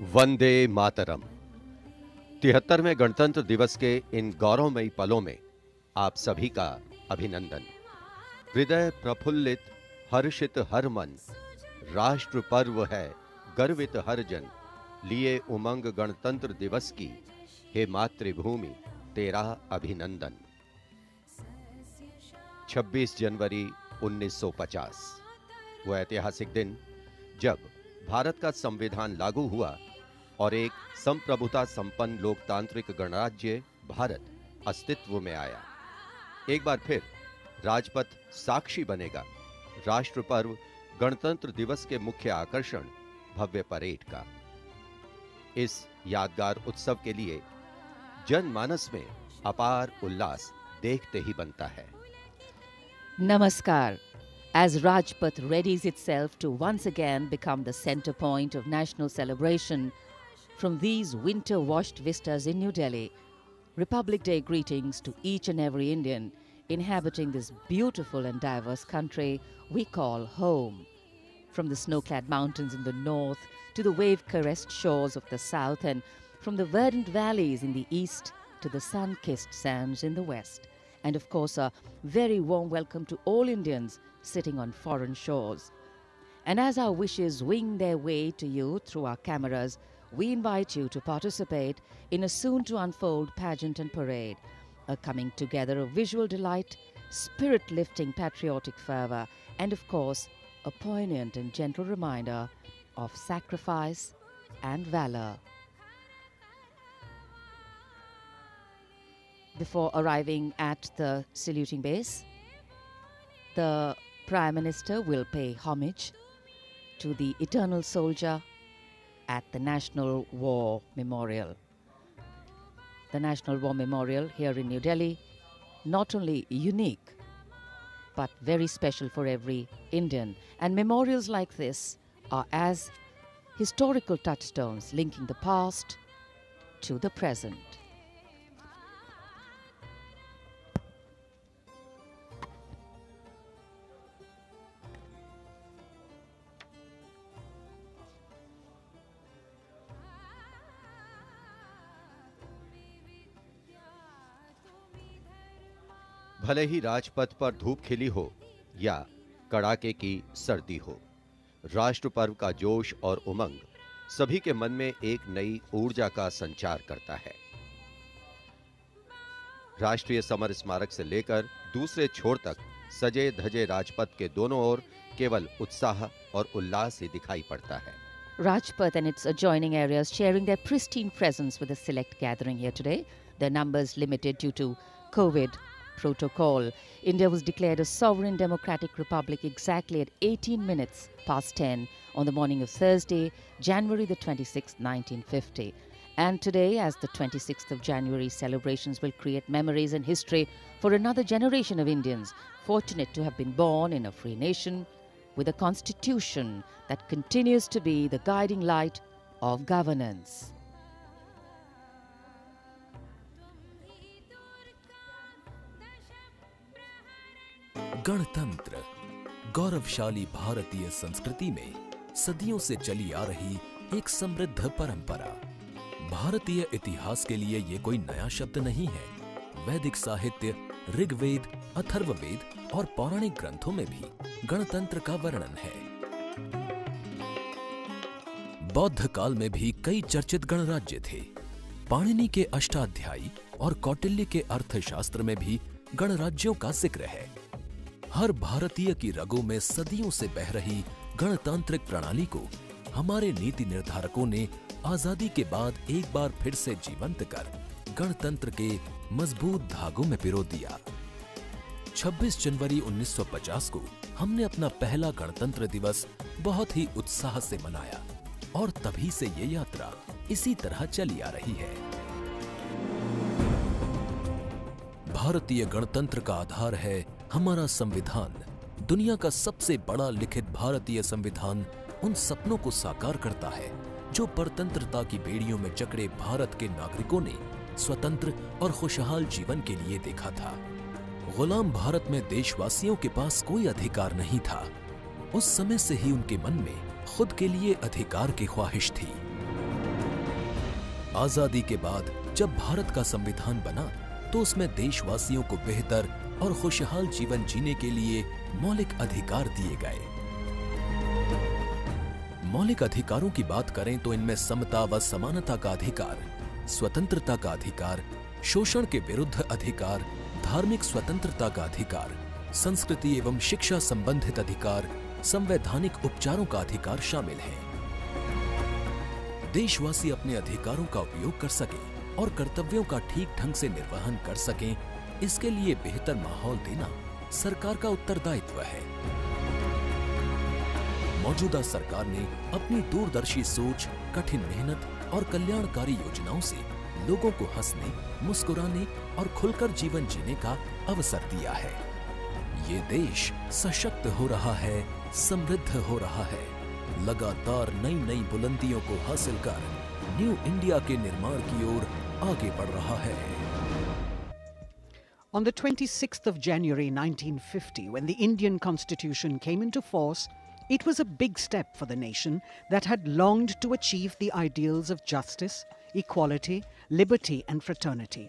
वंदे मातरम। 73वें गणतंत्र दिवस के इन गौरवमयी पलों में आप सभी का अभिनंदन। हृदय प्रफुल्लित, हर्षित हर मन, राष्ट्र पर्व है गर्वित हर जन, लिए उमंग गणतंत्र दिवस की, हे मातृभूमि तेरा अभिनंदन। 26 जनवरी 1950 वो ऐतिहासिक दिन जब भारत का संविधान लागू हुआ और एक संप्रभुता संपन्न लोकतांत्रिक गणराज्य भारत अस्तित्व में आया। एक बार फिर राजपथ साक्षी बनेगा राष्ट्र पर्व गणतंत्र दिवस के मुख्य आकर्षण भव्य परेड का। इस यादगार उत्सव के लिए जनमानस में अपार उल्लास देखते ही बनता है। Namaskar. As Rajpath readies itself to once again become the center point of national celebration from these winter-washed vistas in New Delhi, Republic Day greetings to each and every Indian inhabiting this beautiful and diverse country we call home. From the snow-clad mountains in the north to the wave-caressed shores of the south, and from the verdant valleys in the east to the sun-kissed sands in the west. And of course, a very warm welcome to all Indians sitting on foreign shores. And as our wishes wing their way to you through our cameras, we invite you to participate in a soon-to-unfold pageant and parade, a coming together of visual delight, spirit-lifting patriotic fervor, and of course, a poignant and gentle reminder of sacrifice and valor. Before arriving at the saluting base, the Prime Minister will pay homage to the eternal soldier at the National War Memorial. The National War Memorial here in New Delhi, not only unique, but very special for every Indian. And memorials like this are as historical touchstones linking the past to the present. भले ही राजपथ पर धूप खिली हो या कड़ाके की सर्दी हो, राष्ट्र पर्व का जोश और उमंग सभी के मन में एक नई ऊर्जा का संचार करता है। राष्ट्रीय समर स्मारक से लेकर दूसरे छोर तक सजे धजे राजपथ के दोनों ओर केवल उत्साह और उल्लास ही दिखाई पड़ता है। Rajpath and its adjoining areas sharing their pristine presence with a select gathering here today. Their numbers limited due to COVID protocol. India was declared a sovereign democratic republic exactly at 18 minutes past 10 on the morning of Thursday, January the 26th, 1950. And today, as the 26th of January, celebrations will create memories and history for another generation of Indians fortunate to have been born in a free nation with a constitution that continues to be the guiding light of governance. गणतंत्र गौरवशाली भारतीय संस्कृति में सदियों से चली आ रही एक समृद्ध परंपरा। भारतीय इतिहास के लिए ये कोई नया शब्द नहीं है। वैदिक साहित्य, ऋग्वेद, अथर्ववेद और पौराणिक ग्रंथों में भी गणतंत्र का वर्णन है। बौद्ध काल में भी कई चर्चित गणराज्य थे। पाणिनि के अष्टाध्यायी और कौटिल्य के अर्थशास्त्र में भी गणराज्यों का जिक्र है। हर भारतीय की रगों में सदियों से बह रही गणतांत्रिक प्रणाली को हमारे नीति निर्धारकों ने आजादी के बाद एक बार फिर से जीवंत कर गणतंत्र के मजबूत धागों में पिरो दिया। 26 जनवरी 1950 को हमने अपना पहला गणतंत्र दिवस बहुत ही उत्साह से मनाया और तभी से ये यात्रा इसी तरह चली आ रही है। भारतीय गणतंत्र का आधार है हमारा संविधान। दुनिया का सबसे बड़ा लिखित भारतीय संविधान उन सपनों को साकार करता है जो परतंत्रता की बेड़ियों में जकड़े भारत के नागरिकों ने स्वतंत्र और खुशहाल जीवन के लिए देखा था। गुलाम भारत में देशवासियों के पास कोई अधिकार नहीं था। उस समय से ही उनके मन में खुद के लिए अधिकार की ख्वाहिश थी। आजादी के बाद जब भारत का संविधान बना तो उसमें देशवासियों को बेहतर और खुशहाल जीवन जीने के लिए मौलिक अधिकार दिए गए। मौलिक अधिकारों की बात करें तो इनमें समता व समानता का अधिकार, स्वतंत्रता का अधिकार, शोषण के विरुद्ध अधिकार, धार्मिक स्वतंत्रता का अधिकार, संस्कृति एवं शिक्षा संबंधित अधिकार, संवैधानिक उपचारों का अधिकार शामिल है। देशवासी अपने अधिकारों का उपयोग कर सकें और कर्तव्यों का ठीक ढंग से निर्वहन कर सकें, इसके लिए बेहतर माहौल देना सरकार का उत्तरदायित्व है। मौजूदा सरकार ने अपनी दूरदर्शी सोच, कठिन मेहनत और कल्याणकारी योजनाओं से लोगों को हंसने, मुस्कुराने और खुलकर जीवन जीने का अवसर दिया है। ये देश सशक्त हो रहा है, समृद्ध हो रहा है, लगातार नई नई बुलंदियों को हासिल कर न्यू इंडिया के निर्माण की ओर आगे बढ़ रहा है। On the 26th of January 1950, when the Indian Constitution came into force, it was a big step for the nation that had longed to achieve the ideals of justice, equality, liberty and fraternity.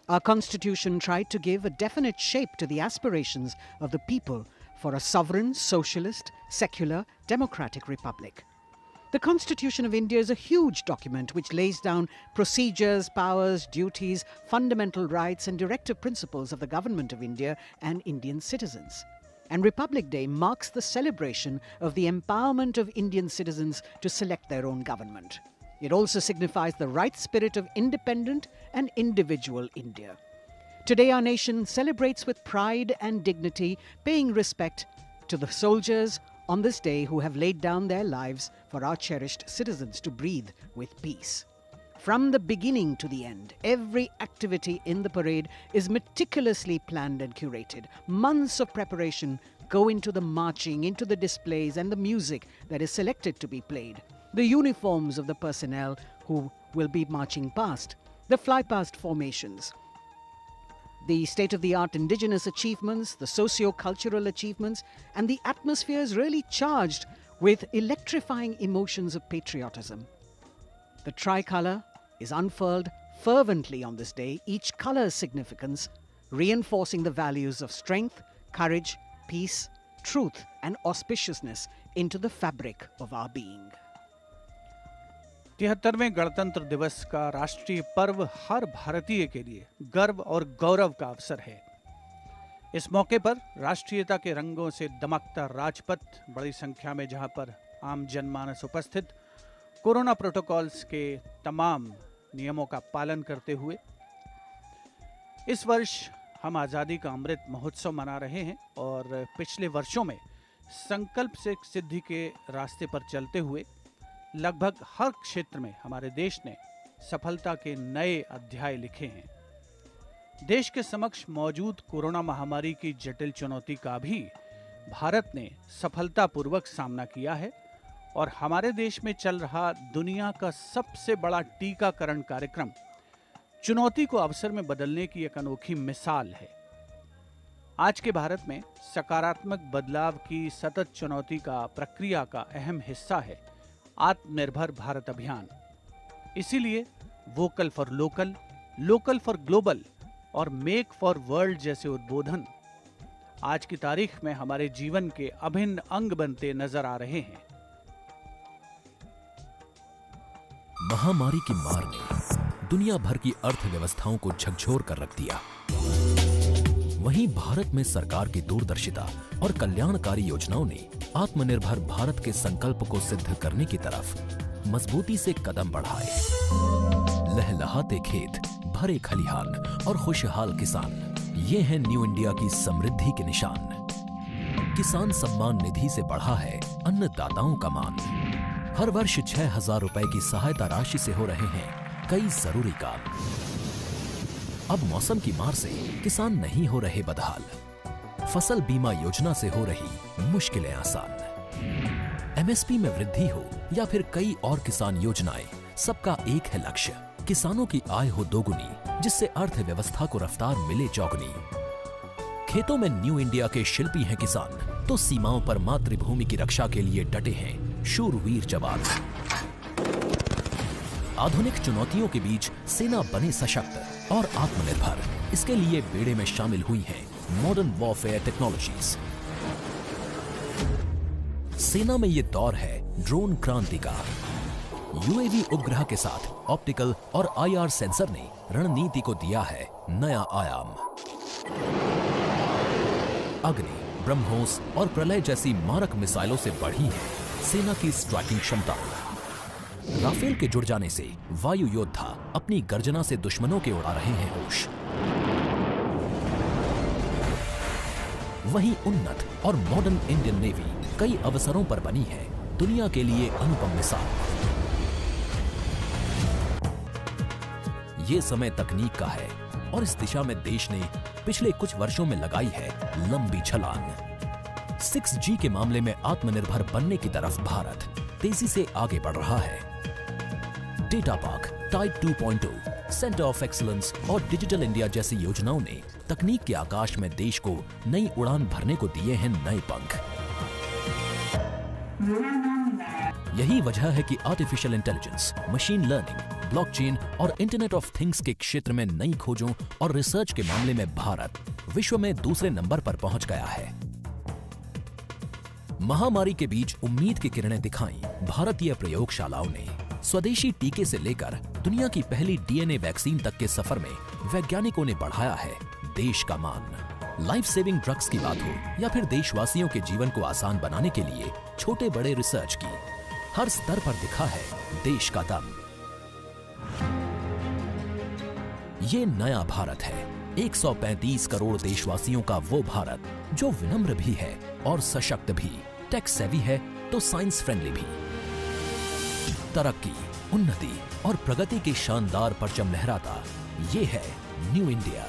Our Constitution tried to give a definite shape to the aspirations of the people for a sovereign, socialist, secular, democratic republic. The Constitution of India is a huge document which lays down procedures, powers, duties, fundamental rights and directive principles of the Government of India and Indian citizens. And Republic Day marks the celebration of the empowerment of Indian citizens to select their own government. It also signifies the right spirit of independent and individual India. Today our nation celebrates with pride and dignity, paying respect to the soldiers on this day who have laid down their lives for our cherished citizens to breathe with peace. From the beginning to the end, every activity in the parade is meticulously planned and curated. Months of preparation go into the marching, into the displays and the music that is selected to be played, the uniforms of the personnel who will be marching past, the fly-past formations, the state-of-the-art indigenous achievements, the socio-cultural achievements, and the atmosphere is really charged with electrifying emotions of patriotism. The tricolour is unfurled fervently on this day, each colour's significance reinforcing the values of strength, courage, peace, truth and auspiciousness into the fabric of our being. 73वें गणतंत्र दिवस का राष्ट्रीय पर्व हर भारतीय के लिए गर्व और गौरव का अवसर है। इस मौके पर राष्ट्रीयता के रंगों से दमकता राजपथ, बड़ी संख्या में जहां पर आम जनमानस उपस्थित, कोरोना प्रोटोकॉल्स के तमाम नियमों का पालन करते हुए इस वर्ष हम आज़ादी का अमृत महोत्सव मना रहे हैं और पिछले वर्षों में संकल्प से सिद्धि के रास्ते पर चलते हुए लगभग हर क्षेत्र में हमारे देश ने सफलता के नए अध्याय लिखे हैं। देश के समक्ष मौजूद कोरोना महामारी की जटिल चुनौती का भी भारत ने सफलतापूर्वक सामना किया है और हमारे देश में चल रहा दुनिया का सबसे बड़ा टीकाकरण कार्यक्रम चुनौती को अवसर में बदलने की एक अनोखी मिसाल है। आज के भारत में सकारात्मक बदलाव की सतत चुनौती का प्रक्रिया का अहम हिस्सा है आत्मनिर्भर भारत अभियान। इसीलिए vocal for local, local for global और मेक फॉर वर्ल्ड जैसे उद्बोधन आज की तारीख में हमारे जीवन के अभिन्न अंग बनते नजर आ रहे हैं। महामारी की मार ने दुनिया भर की अर्थव्यवस्थाओं को झकझोर कर रख दिया। वहीं भारत में सरकार की दूरदर्शिता और कल्याणकारी योजनाओं ने आत्मनिर्भर भारत के संकल्प को सिद्ध करने की तरफ मजबूती से कदम बढ़ाए। लहलहाते खेत, भरे खलिहान और खुशहाल किसान, ये हैं न्यू इंडिया की समृद्धि के निशान। किसान सम्मान निधि से बढ़ा है अन्नदाताओं का मान। हर वर्ष 6,000 रुपए की सहायता राशि से हो रहे हैं कई जरूरी काम। अब मौसम की मार से किसान नहीं हो रहे बदहाल। फसल बीमा योजना से हो रही मुश्किलें आसान। एमएसपी में वृद्धि हो या फिर कई और किसान योजनाएं, सबका एक है लक्ष्य, किसानों की आय हो दोगुनी, जिससे अर्थव्यवस्था को रफ्तार मिले चौगुनी। खेतों में न्यू इंडिया के शिल्पी हैं किसान, तो सीमाओं पर मातृभूमि की रक्षा के लिए डटे हैं शूरवीर जवान। आधुनिक चुनौतियों के बीच सेना बने सशक्त और आत्मनिर्भर। इसके लिए बेड़े में शामिल हुई हैं मॉडर्न वॉरफेयर टेक्नोलॉजीज। सेना में ये दौर है ड्रोन क्रांति का। यूएवी उपग्रह के साथ ऑप्टिकल और आईआर सेंसर ने रणनीति को दिया है नया आयाम। अग्नि, ब्रह्मोस और प्रलय जैसी मारक मिसाइलों से बढ़ी है सेना की स्ट्राइकिंग क्षमता। राफेल के जुड़ जाने से वायु योद्धा अपनी गर्जना से दुश्मनों के उड़ा रहे हैं होश। वहीं उन्नत और मॉडर्न इंडियन नेवी कई अवसरों पर बनी है दुनिया के लिए अनुपम मिसाल। ये समय तकनीक का है और इस दिशा में देश ने पिछले कुछ वर्षों में लगाई है लंबी छलांग। 6G के मामले में आत्मनिर्भर बनने की तरफ भारत तेजी से आगे बढ़ रहा है। Data park, tide 2.0, centre of excellence और डिजिटल इंडिया जैसी योजनाओं ने तकनीक के आकाश में देश को नई उड़ान भरने को दिए हैं नए पंख। यही वजह है कि artificial intelligence, machine learning, blockchain और इंटरनेट ऑफ थिंग्स के क्षेत्र में नई खोजों और रिसर्च के मामले में भारत विश्व में दूसरे नंबर पर पहुंच गया है। महामारी के बीच उम्मीद की किरणें दिखाई भारतीय प्रयोगशालाओं ने। स्वदेशी टीके से लेकर दुनिया की पहली डीएनए वैक्सीन तक के सफर में वैज्ञानिकों ने बढ़ाया है देश का मान। लाइफ सेविंग ड्रग्स की बात हो या फिर देशवासियों के जीवन को आसान बनाने के लिए छोटे बड़े रिसर्च की, हर स्तर पर दिखा है देश का दम। ये नया भारत है, 135 करोड़ देशवासियों का वो भारत जो विनम्र भी है और सशक्त भी, टेक सेवी है तो साइंस फ्रेंडली भी। तरक्की, उन्नति और प्रगति के शानदार परचम लहराता ये है न्यू इंडिया।